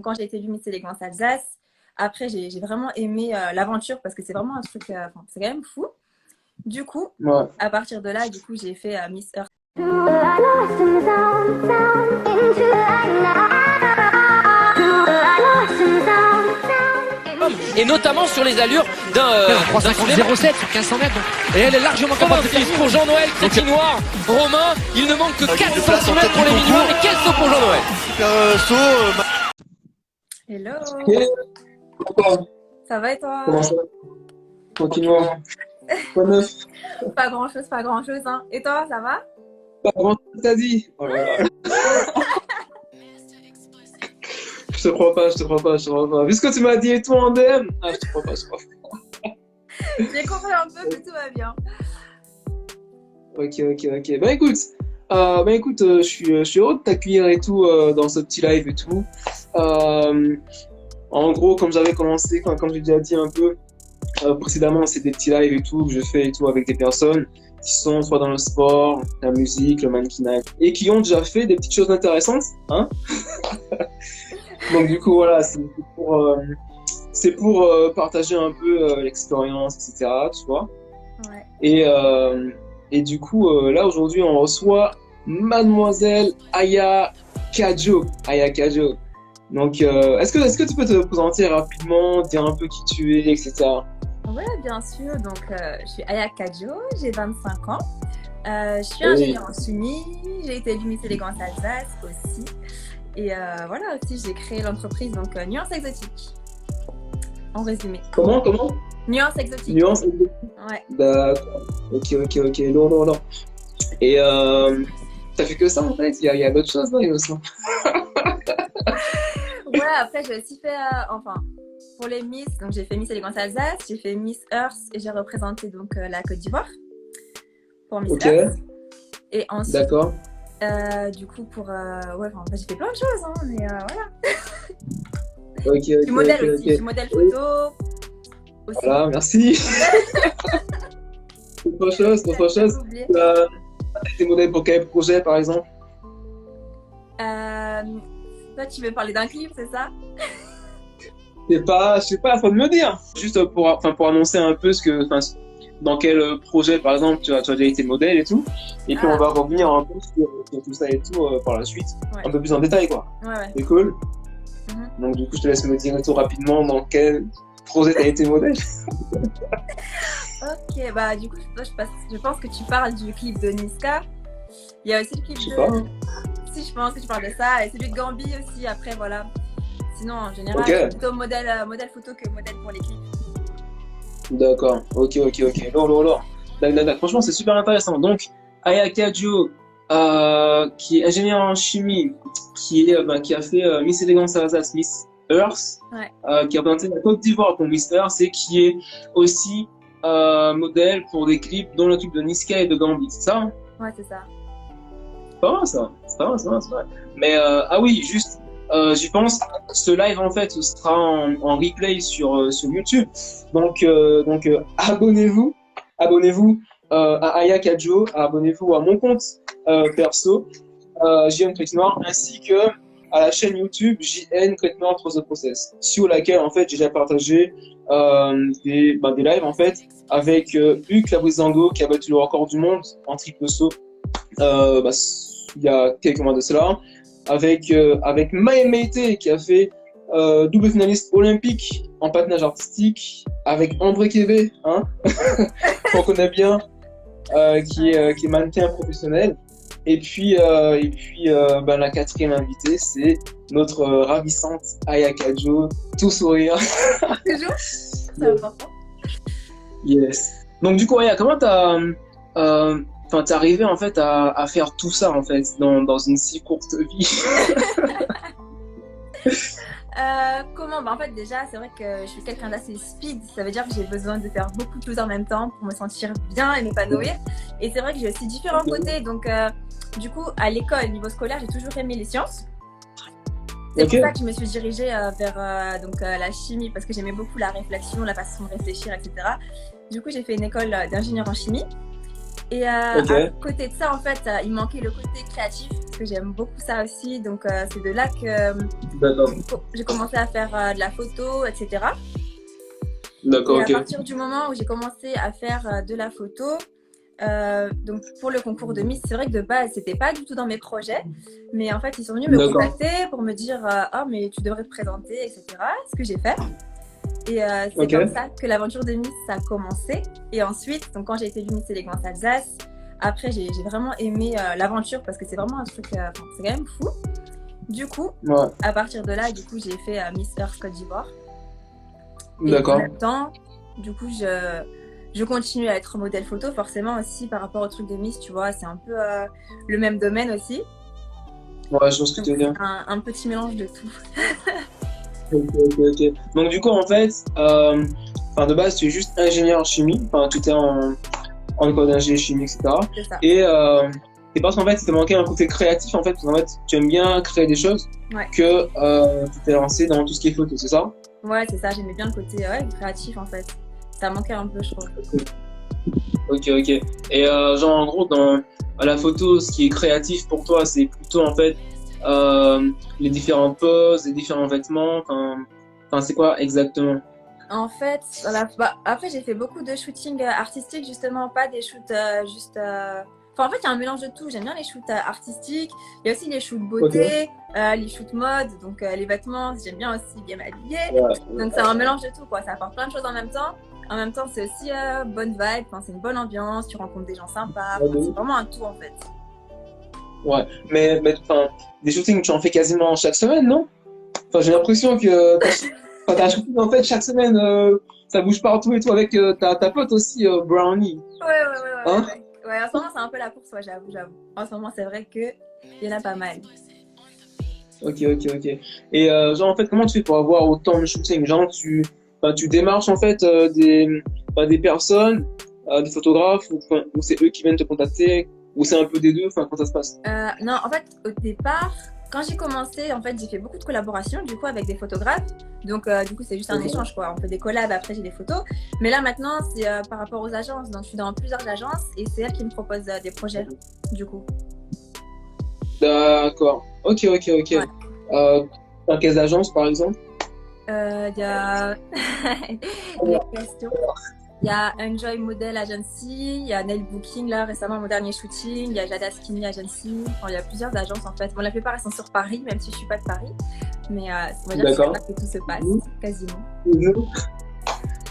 quand j'ai été Miss Élégance Alsace, après, j'ai vraiment aimé l'aventure parce que c'est vraiment un truc, c'est quand même fou. Du coup, Ouais. à partir de là, du coup, j'ai fait Miss Earth. Et notamment sur les allures d'un 3,07 sur 1500 mètres. Et elle est largement capable de faire pour Jean-Noël Crétinoir. Romain, il ne manque que 4 cm pour les mini-noirs. Et quel saut pour Jean-Noël. Super saut. Hello. Ça va et toi? Comment ça va? Tranquillement. Quoi de neuf? Pas grand-chose, hein. Et toi, ça va? Pas grand-chose, t'as dit? Oh là là. Je te crois pas. Vu ce que tu m'as dit et tout en DM. Ah, je te crois pas. J'ai compris un peu, mais tout va bien. Ok. Écoute, je suis heureux de t'accueillir et tout dans ce petit live et tout. En gros, comme j'avais commencé, comme j'ai déjà dit un peu précédemment, c'est des petits lives et tout que je fais et tout avec des personnes qui sont soit dans le sport, la musique, le mannequinat et qui ont déjà fait des petites choses intéressantes, hein. Donc du coup voilà, c'est pour partager un peu l'expérience, etc. Tu vois. Ouais. Et du coup là aujourd'hui on reçoit Mademoiselle Aya Kadjo. Donc est-ce que tu peux te présenter rapidement, dire un peu qui tu es, etc. Ouais, bien sûr. Donc je suis Aya Kadjo, j'ai 25 ans. Je suis ingénieure en chimie. J'ai été Miss Élégance Alsace aussi. Et voilà, aussi j'ai créé l'entreprise donc Nuance Exotique. En résumé. Comment? Nuance Exotique. Nuance Exotique. Ouais. D'accord. Ok. Non. Et t'as fait que ça en fait? Il y a d'autres choses, non, Innocent? Ouais, après j'ai aussi fait, pour les Miss, donc j'ai fait Miss Élégance Alsace, j'ai fait Miss Earth et j'ai représenté donc la Côte d'Ivoire pour Miss Earth. Et ensuite, d'accord. Du coup pour, j'ai fait plein de choses, hein, mais voilà. Ok. Je suis modèle aussi, je suis modèle photo. Aussi. Voilà, merci. Autre chose. T'as été modèle pour quel projet par exemple? Toi, tu veux parler d'un clip, c'est ça? Je sais pas, faut me dire. Juste pour annoncer un peu dans quel projet par exemple tu as déjà été modèle et tout. Et puis on va revenir un peu sur tout ça et tout par la suite. Ouais. Un peu plus en détail quoi. Ouais. C'est cool. Donc du coup je te laisse me dire tout rapidement dans quel projet tu as été modèle. Ok, bah du coup je pense que tu parles du clip de Niska. Il y a aussi le clip Si, je pense que tu parles de ça. Et celui de Gambi aussi, après, voilà. Sinon, en général, c'est plutôt modèle photo que modèle pour les clips. D'accord, ok. Lourd. Franchement, c'est super intéressant. Donc, Aya Kadjo, qui est ingénieure en chimie, qui a fait Miss Élégance Alsace, Miss Earth, qui a représenté la Côte d'Ivoire pour Miss Earth et qui est aussi modèle pour des clips, dont le clip de Niska et de Gambi, c'est ça? Ouais, c'est ça. C'est pas mal ça. Mais oui, juste, j'y pense, ce live en fait sera en replay sur YouTube. Donc abonnez-vous à Aya Kadjo, abonnez-vous à mon compte perso, JN Crétinoir, ainsi que à la chaîne YouTube JN Crétinoir Trust the Process, sur laquelle en fait j'ai déjà partagé des lives en fait avec Hugues Labrizango qui a battu le record du monde en triple saut. Il y a quelques mois de cela, avec Maë Meïté qui a fait double finaliste olympique en patinage artistique, avec André Kévé, hein, qu'on connaît bien, qui est mannequin professionnel. Et puis la quatrième invitée, c'est notre ravissante Aya Kadjo, tout sourire. Toujours, c'est important. Yes. Donc du coup, Aya, comment t'es arrivé en fait à faire tout ça en fait dans une si courte vie? Comment? En fait déjà c'est vrai que je suis quelqu'un d'assez speed, ça veut dire que j'ai besoin de faire beaucoup de choses en même temps pour me sentir bien et m'épanouir. Et c'est vrai que j'ai aussi différents côtés, donc du coup à l'école, niveau scolaire, j'ai toujours aimé les sciences. C'est pour ça que je me suis dirigée vers la chimie, parce que j'aimais beaucoup la réflexion, la façon de réfléchir, etc. Du coup j'ai fait une école d'ingénieur en chimie. Et Ok. à côté de ça, en fait, il manquait le côté créatif, parce que j'aime beaucoup ça aussi. Donc, c'est de là que D'accord. j'ai commencé à faire de la photo, etc. D'accord, Et à ok. partir du moment où j'ai commencé à faire de la photo, donc pour le concours de Miss, c'est vrai que de base, c'était pas du tout dans mes projets. Mais en fait, ils sont venus me D'accord. contacter pour me dire ah, mais tu devrais te présenter, etc. Ce que j'ai fait. Et c'est Ok. comme ça que l'aventure de Miss a commencé. Et ensuite, donc quand j'ai été Miss Élégance Alsace, après j'ai vraiment aimé l'aventure parce que c'est vraiment un truc, c'est quand même fou. Du coup, Ouais. à partir de là, du coup, j'ai fait Miss Earth Côte d'Ivoire. Et en D'accord. même temps, du coup, je continue à être modèle photo, forcément aussi par rapport au truc de Miss, tu vois, c'est un peu le même domaine aussi. Ouais, je vois ce que Donc tu veux dire. c'est un petit mélange de tout. Ok. Donc, du coup, en fait, enfin, de base, tu es juste ingénieur en chimie. Enfin, tu étais en école d'ingénierie chimie, etc. C'est ça. Et parce qu'en fait, il te manquait un côté créatif, en fait, parce qu'en fait, tu aimes bien créer des choses Ouais. que tu t'es lancé dans tout ce qui est photo, c'est ça? Ouais, c'est ça, j'aimais bien le côté créatif en fait. Ça manquait un peu, je trouve. Ok. Et genre, en gros, à la photo, ce qui est créatif pour toi, c'est plutôt, en fait, les différentes poses, les différents vêtements. Enfin, c'est quoi exactement? En fait, après j'ai fait beaucoup de shooting artistiques justement, pas des shoots juste. Enfin, en fait, il y a un mélange de tout. J'aime bien les shoots artistiques. Il y a aussi les shoots beauté, les shoots mode, donc les vêtements. J'aime bien aussi bien m'habiller. Ouais. Donc c'est un mélange de tout, quoi. Ça apporte plein de choses en même temps. En même temps, c'est aussi bonne vibe. Enfin, c'est une bonne ambiance. Tu rencontres des gens sympas. Enfin, c'est vraiment un tout en fait. Ouais. Mais enfin, des shootings, tu en fais quasiment chaque semaine, non? Enfin, j'ai l'impression que t'as un shooting, en fait, chaque semaine, ça bouge partout et tout avec ta pote aussi, Brownie. Hein? Ouais, en ce moment, c'est un peu la course, ouais, j'avoue. En ce moment, c'est vrai qu'il y en a pas mal. Ok. Et genre, en fait, comment tu fais pour avoir autant de shootings? Genre, tu démarches, en fait, des personnes, des photographes, ou c'est eux qui viennent te contacter, ou c'est un peu des deux, enfin, comment ça se passe? Non, en fait, au départ, quand j'ai commencé, en fait, j'ai fait beaucoup de collaborations, du coup, avec des photographes. Donc, du coup, c'est juste un échange, quoi. On fait des collabs, après, j'ai des photos. Mais là, maintenant, c'est par rapport aux agences. Donc, je suis dans plusieurs agences et c'est elles qui me proposent des projets, du coup. D'accord. Ok. Ouais. Dans quelles agences, par exemple? Il y a les questions. Il y a Enjoy Model Agency, il y a Nail Booking, là, récemment, mon dernier shooting. Il y a Jada Skinny Agency. Enfin, il y a plusieurs agences, en fait. Bon, la plupart, elles sont sur Paris, même si je suis pas de Paris. Mais on va dire que c'est là que tout se passe, quasiment.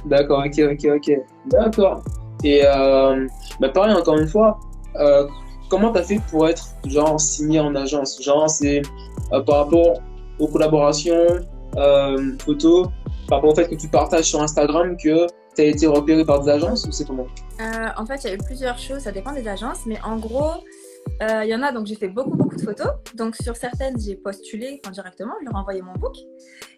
D'accord, ok. D'accord. Et pareil, encore une fois, comment t'as fait pour être genre signé en agence? Genre, c'est par rapport aux collaborations photos, par rapport au fait que tu partages sur Instagram que tu as été repéré par des agences ou c'est comment? En fait, il y a eu plusieurs choses, ça dépend des agences, mais en gros, il y en a, donc j'ai fait beaucoup de photos. Donc sur certaines, j'ai postulé directement, je leur ai envoyé mon book.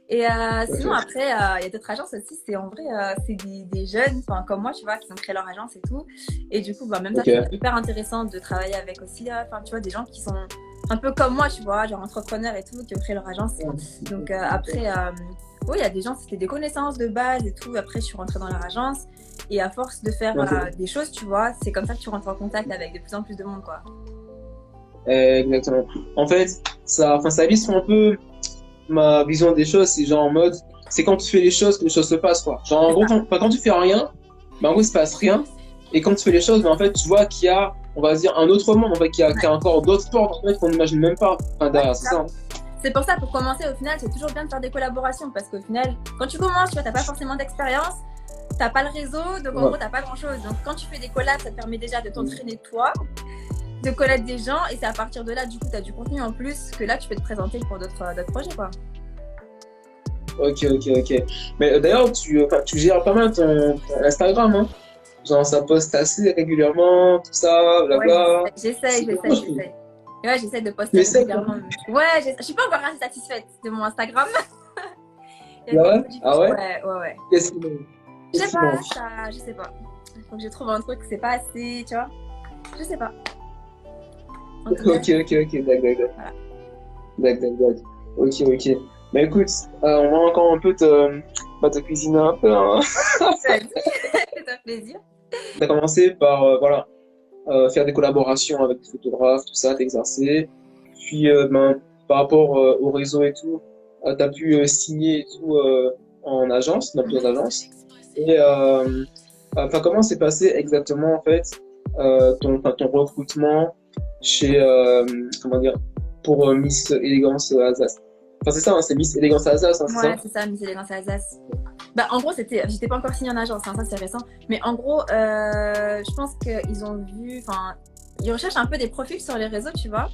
Et sinon, après, il y a d'autres agences aussi, c'est en vrai, c'est des jeunes, comme moi, tu vois, qui ont créé leur agence et tout. Et du coup, même ça, c'est hyper intéressant de travailler avec aussi, tu vois, des gens qui sont un peu comme moi, tu vois, genre entrepreneurs et tout, qui ont créé leur agence. Donc après, oui, il y a des gens, c'était des connaissances de base et tout. Après, je suis rentrée dans leur agence. Et à force de faire des choses, tu vois, c'est comme ça que tu rentres en contact avec de plus en plus de monde, quoi. Exactement. En fait, ça illustre un peu ma vision des choses. C'est genre en mode, c'est quand tu fais les choses que les choses se passent, quoi. Genre en gros, quand tu fais rien, en gros, il se passe rien. Et quand tu fais les choses, en fait, tu vois qu'il y a, on va dire, un autre monde, en fait, qu'il y a encore d'autres portes, en fait, qu'on n'imagine même pas. Enfin, derrière, c'est ça. C'est pour ça, pour commencer, au final, c'est toujours bien de faire des collaborations parce qu'au final, quand tu commences, tu vois, t'as pas forcément d'expérience, t'as pas le réseau, donc en gros, t'as pas grand chose. Donc quand tu fais des collabs, ça te permet déjà de t'entraîner toi, de connaître des gens, et c'est à partir de là, du coup, t'as du contenu en plus que là, tu peux te présenter pour d'autres projets, quoi. Ok. Mais d'ailleurs, tu gères pas mal ton Instagram, hein? Genre, ça poste assez régulièrement, tout ça, blabla. Ouais, j'essaie. Ouais, j'essaie de poster régulièrement. Ouais, je suis pas encore assez satisfaite de mon Instagram. Ouais. Ouais. Qu'est-ce qu'il manque? Je sais pas, je sais pas. Faut que je trouve un truc, c'est pas assez, tu vois. Je sais pas. Ok, d'accord. Ok. Bah écoute, on va encore un peu te cuisiner un peu, hein. C'est un plaisir. T'as commencé par, faire des collaborations avec des photographes, tout ça, t'exercer. Puis, par rapport au réseau et tout, tu as pu signer et tout en agence, dans plusieurs agences. Et comment s'est passé exactement en fait ton recrutement chez comment dire pour Miss Élégance Alsace. Enfin c'est ça, hein, c'est Miss Élégance Alsace, hein, c'est ça? Ouais, c'est ça, Miss Élégance Alsace. Bah, en gros, j'étais pas encore signée en agence, hein, ça c'est récent. Mais en gros, je pense qu'ils ont vu, enfin, ils recherchent un peu des profils sur les réseaux, tu vois.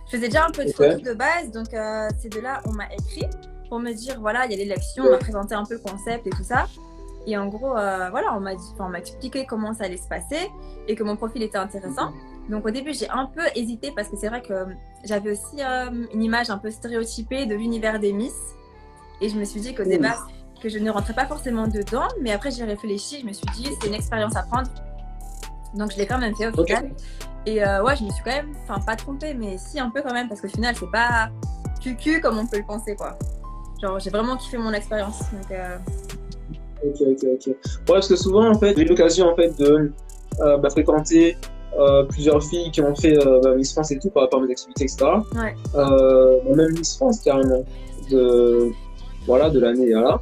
Je faisais déjà un peu de photos de base, donc c'est de là on m'a écrit pour me dire voilà, il y a l'élection, on m'a présenté un peu le concept et tout ça. Et en gros, voilà, on m'a expliqué comment ça allait se passer et que mon profil était intéressant. Donc au début, j'ai un peu hésité parce que c'est vrai que j'avais aussi une image un peu stéréotypée de l'univers des Miss. Et je me suis dit qu'au départ, que je ne rentrais pas forcément dedans. Mais après, j'ai réfléchi, je me suis dit, c'est une expérience à prendre. Donc je l'ai quand même fait au final. Et ouais, je me suis quand même, enfin pas trompée, mais si un peu quand même, parce qu'au final, c'est pas cucu comme on peut le penser, quoi. Genre, j'ai vraiment kiffé mon expérience. Donc, Ok. Ouais, parce que souvent, en fait, j'ai eu l'occasion en fait de fréquenter plusieurs filles qui ont fait Miss France et tout par rapport à mes activités, etc. Ouais. Même Miss France carrément de l'année, voilà.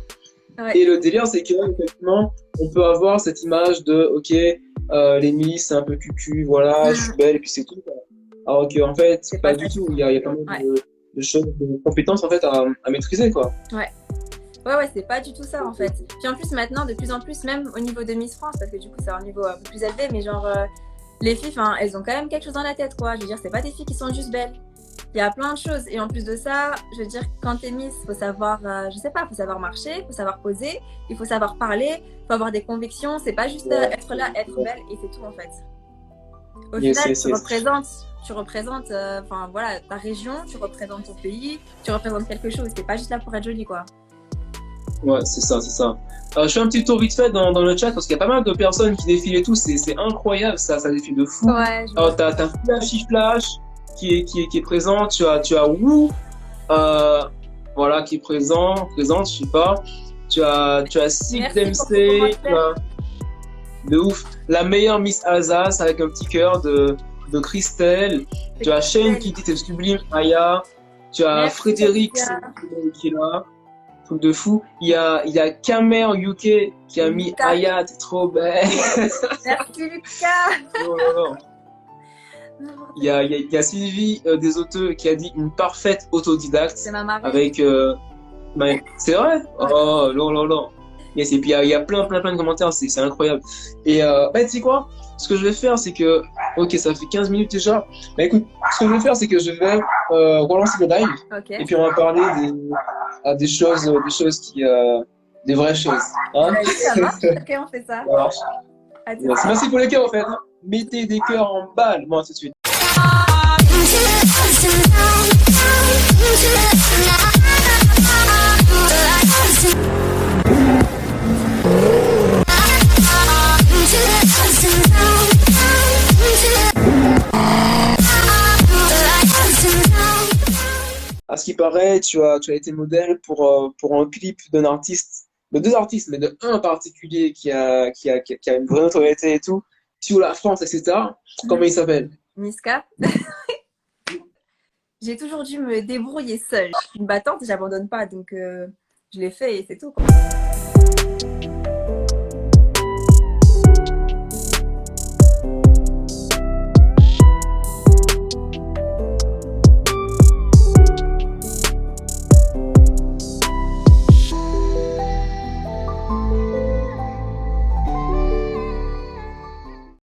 Ouais. Et le délire, c'est qu'effectivement, on peut avoir cette image de ok, les Miss c'est un peu cucu, voilà, je suis belle et puis c'est tout. Alors qu'en fait, pas du tout. Il y a pas mal de choses, de compétences en fait à maîtriser, quoi. Ouais, c'est pas du tout ça en fait. Puis en plus maintenant, de plus en plus, même au niveau de Miss France, parce que du coup c'est un niveau un peu plus élevé, mais genre les filles, elles ont quand même quelque chose dans la tête, quoi. Je veux dire, c'est pas des filles qui sont juste belles. Il y a plein de choses. Et en plus de ça, je veux dire, quand t'es Miss, faut savoir, je sais pas, faut savoir marcher, faut savoir poser, il faut savoir parler, faut avoir des convictions. C'est pas juste être là, être belle et c'est tout en fait. Au final, tu représentes, enfin voilà, ta région, tu représentes ton pays, tu représentes quelque chose. T'es pas juste là pour être jolie, quoi. Ouais, c'est ça. Je fais un petit tour vite fait dans le chat parce qu'il y a pas mal de personnes qui défilent et tout. C'est incroyable, ça défile de fou. Ouais, alors, t'as Flash qui est présent. Tu as Wu, voilà, qui est présente, je sais pas. Tu as Sig Dempsey, de ouf. La meilleure Miss Alsace avec un petit cœur de Christelle. Tu as Shane qui dit t'es sublime, Aya. Tu as Frédéric qui est là. De fou. Il y a Kamer UK qui a mis Aya, t'es trop belle. Merci Lucas. Non. Il y a Sylvie Desoteux qui a dit une parfaite autodidacte. C'est ma marée. Avec c'est vrai? Oh là. Yes, et puis il y a plein de commentaires, c'est incroyable. Et tu sais quoi? Ce que je vais faire, c'est que ok, ça fait 15 minutes déjà. Mais écoute, ce que je vais faire, c'est que je vais relancer le live. Okay. Et puis on va parler des choses qui des vraies choses. Hein? Ça marche. Ok, on fait ça. Ça marche. Merci pour les cœurs en fait. Hein. Mettez des cœurs en balle. Bon, tout de suite. À ce qui paraît, tu as été modèle pour un clip d'un artiste, de deux artistes, mais de un en particulier qui a une vraie notoriété et tout, sur la France, etc. Comment il s'appelle? Niska. J'ai toujours dû me débrouiller seule. Une battante, j'abandonne pas, donc je l'ai fait et c'est tout, quoi.